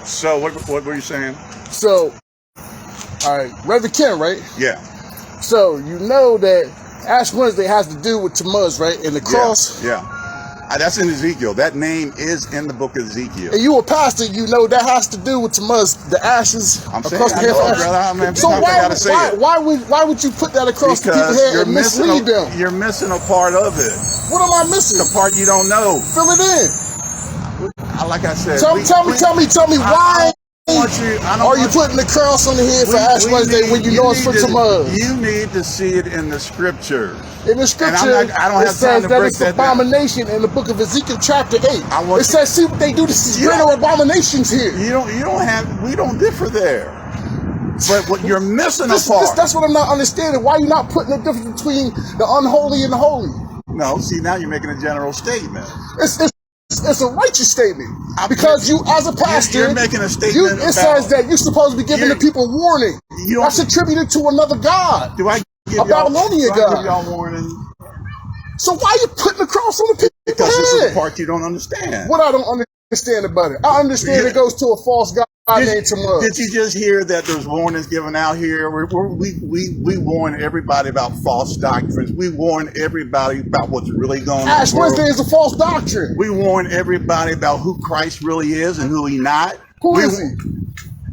So what were you saying? So, all right, Reverend Ken, right? Yeah. So you know that Ash Wednesday has to do with Tammuz, right? And the cross. Yeah. That's in Ezekiel. That name is in the book of Ezekiel. And you a pastor, you know that has to do with Tammuz, the ashes I'm saying, across the head. So why would you put that across the people's head and mislead them? You're missing a part of it. What am I missing? The part you don't know. Fill it in. Like I said, tell me why are you putting the cross on the head for Ash Wednesday when you know it's for Tammuz? You need to see it in the scripture. In the scripture, it says that it's abomination in the book of Ezekiel chapter 8. It says, see what they do. This is greater abominations here. We don't differ there. But what you're missing a part. That's what I'm not understanding. Why are you not putting the difference between the unholy and the holy? No, see, now you're making a general statement. It's a righteous statement. Because you, as a pastor, you're making a statement. It says that you're supposed to be giving the people warning. That's attributed to another god. Do I give a Babylonian god? Give y'all warning? So why are you putting the cross on the people's head? Because this is the part you don't understand. What I don't understand about it? I understand it goes to a false god named Tammuz. Did you just hear that there's warnings given out here? We warn everybody about false doctrines. We warn everybody about what's really going on. Ash Wednesday is a false doctrine. We warn everybody about who Christ really is and who he's not. Who is he?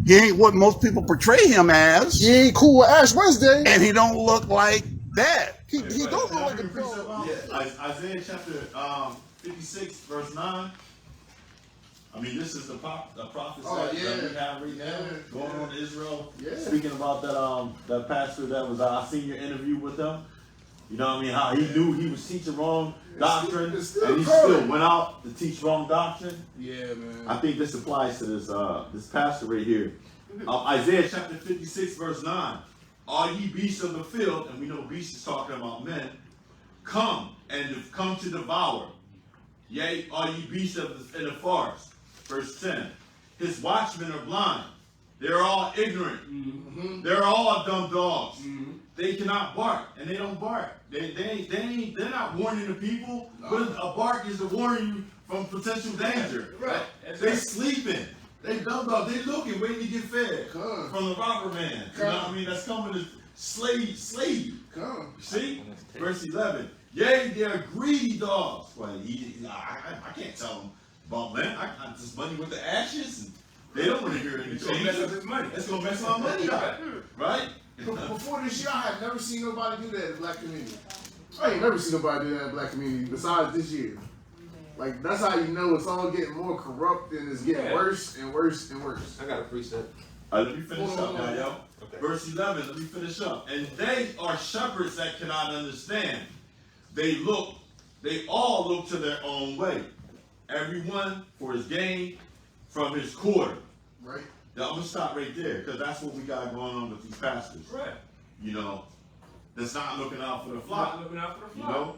He ain't what most people portray him as. He ain't cool with Ash Wednesday. And he don't look like that. He don't look like a precept. Isaiah chapter 56, verse 9. I mean, this is the prophecy that we have right now going on in Israel. Speaking about that pastor that was, I seen your interview with him. You know what I mean? How he knew he was teaching wrong doctrine, and he still went out to teach wrong doctrine. Yeah, man. I think this applies to this pastor right here. Isaiah chapter 56, verse 9. All ye beasts of the field, and we know beasts is talking about men, come to devour. Yea, all ye beasts in the forest. Verse 10. His watchmen are blind. They're all ignorant. Mm-hmm. They're all dumb dogs. Mm-hmm. They cannot bark, and they don't bark. They're not warning the people. No. But a bark is to warn you from potential danger. Right. They sleeping. They dumb dogs. They looking, waiting to get fed from the robber man. You know what I mean? That's coming to slave. Come. See? Verse 11. Yea, they're greedy dogs. Well, I can't tell them about man. I just money with the ashes. And they don't want to hear any change. It's going to mess up his money. It's going to mess my money up. Right? Before this year, I had never seen nobody do that in the black community. I ain't never seen nobody do that in the black community besides this year. Like, that's how you know it's all getting more corrupt and it's getting worse and worse and worse. I got a preset. Let me finish up now, yo. Okay. Verse 11, let me finish up. And they are shepherds that cannot understand. They all look to their own way. Everyone for his gain from his quarter. Right. Now, I'm going to stop right there because that's what we got going on with these pastors. Right. You know, that's not looking out for the flock. Not looking out for the flock. You know?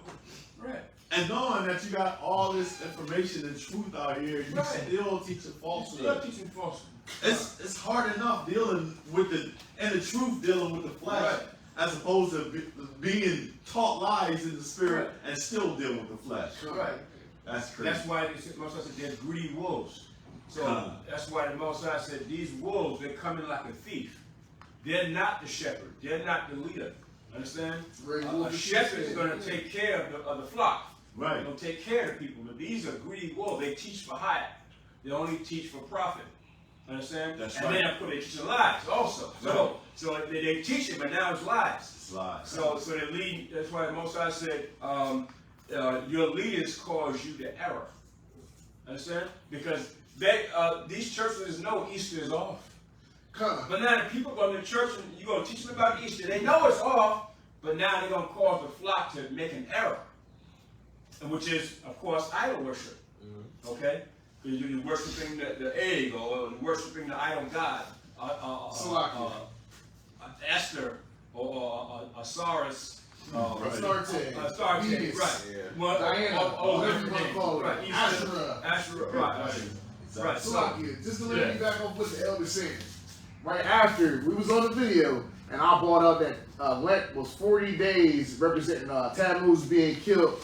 Right. And knowing that you got all this information and truth out here, you still teaching falsehood. It's hard enough dealing with the truth dealing with the flesh, as opposed to being taught lies in the spirit and still dealing with the flesh. Right. That's crazy. That's why the Most High said they're greedy wolves. So that's why the Most High said these wolves, they're coming like a thief. They're not the shepherd. They're not the leader. Understand? A shepherd is going to take care of the flock. Right. They're going to take care of the people. But these are greedy wolves. They teach for hire. They only teach for profit. Understand? That's right. And then they teach lies also. So they teach it, but now it's lies. It's lies. So they lead. That's why the Most High said, your leaders cause you to error. Understand? Because these churches know Easter is off. But now the people go to church and you're going to teach them about Easter. They know it's off, but now they're going to cause the flock to make an error. Which is, of course, idol worship. Mm-hmm. Okay? You're worshiping the egg or worshiping the idol god. Esther or Osiris. Astarte. Right. Well, Diana. Whatever you want to call it. Asherah. Right. Salakia. Just to let you back off what the elder said. Right after we was on the video, and I brought up that Lent was 40 days representing Tammuz being killed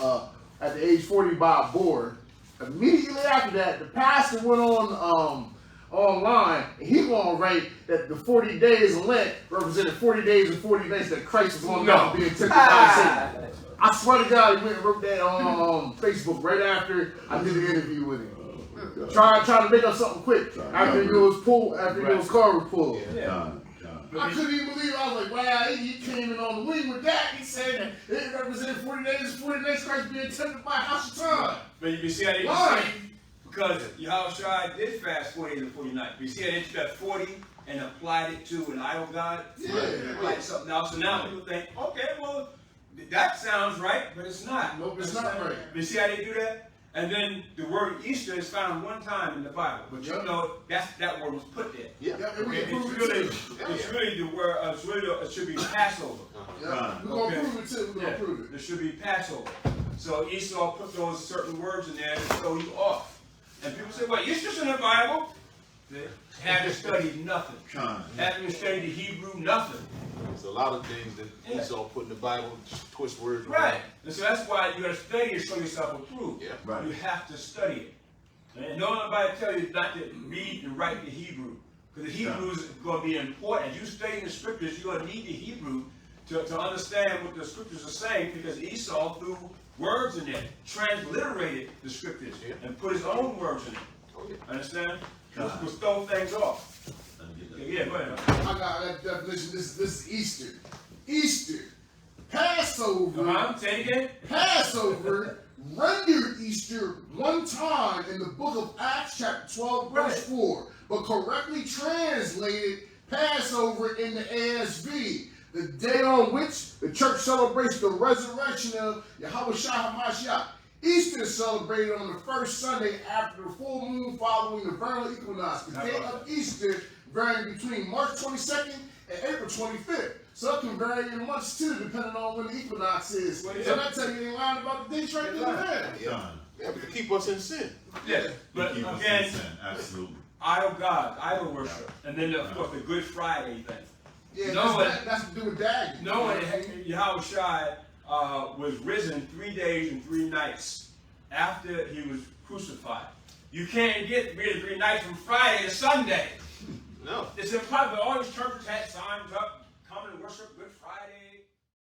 at the age 40 by a boar. Immediately after that, the pastor went on online, and he gonna write that the 40 days of Lent represented 40 days and 40 nights that Christ was on the mountain being tempted by Satan. I swear to God, he went and wrote that on Facebook right after I did the interview with him. Trying to make up something quick after your car was pulled. Yeah. I couldn't even believe it. I was like, wow, he came in on the wing with that. He said that it represented 40 days and 40 days Christ being tempted by Hashatan. But you can see how they Why? Because Yahushua did fast 40 days and 40 nights. You see how they took that 40 and applied it to an idol god? Yeah. Like something else. So now people think, okay, well, that sounds right, but it's not. Nope, it's not right. You see how they do that? And then the word Easter is found one time in the Bible, but you know that word was put there. Okay? It's really the word. It should be Passover. Yeah. We're gonna prove it too. We're gonna prove it. It should be Passover. So Esau put those certain words in there to throw you off. And people say, well, Easter's in the Bible. They haven't studied nothing. Haven't studied the Hebrew, nothing. There's a lot of things that Esau put in the Bible, just twist words around. Right. And so that's why you got to study to show yourself approved. Yeah. Right. You have to study it. And don't nobody tell you not to read and write the Hebrew. Because the Hebrew is going to be important. As you study the scriptures, you're going to need the Hebrew to understand what the scriptures are saying, because Esau threw words in there, transliterated the scriptures, and put his own words in it. Understand? We'll throw things off. Yeah, go ahead. I got that definition. This is Easter. Easter. Passover. Say it again. Passover rendered Easter one time in the book of Acts chapter 12 verse 4, but correctly translated Passover in the ASV. The day on which the church celebrates the resurrection of Yahushua HaMashiach. Easter is celebrated on the first Sunday after the full moon following the vernal equinox. The day of Easter varying between March 22nd and April 25th. So it can vary in months too, depending on when the equinox is. So that tell you they lying about the dates right there. Yeah, but to keep us in sin. Yeah, but again, absolutely. idol gods, idol worship, and then of course the Good Friday thing. Yeah, that's to do with Dag. Knowing Yahushua was risen 3 days and 3 nights after he was crucified. You can't get 3 to 3 nights from Friday to Sunday. No. It's impossible. All these churches had signs up, come and worship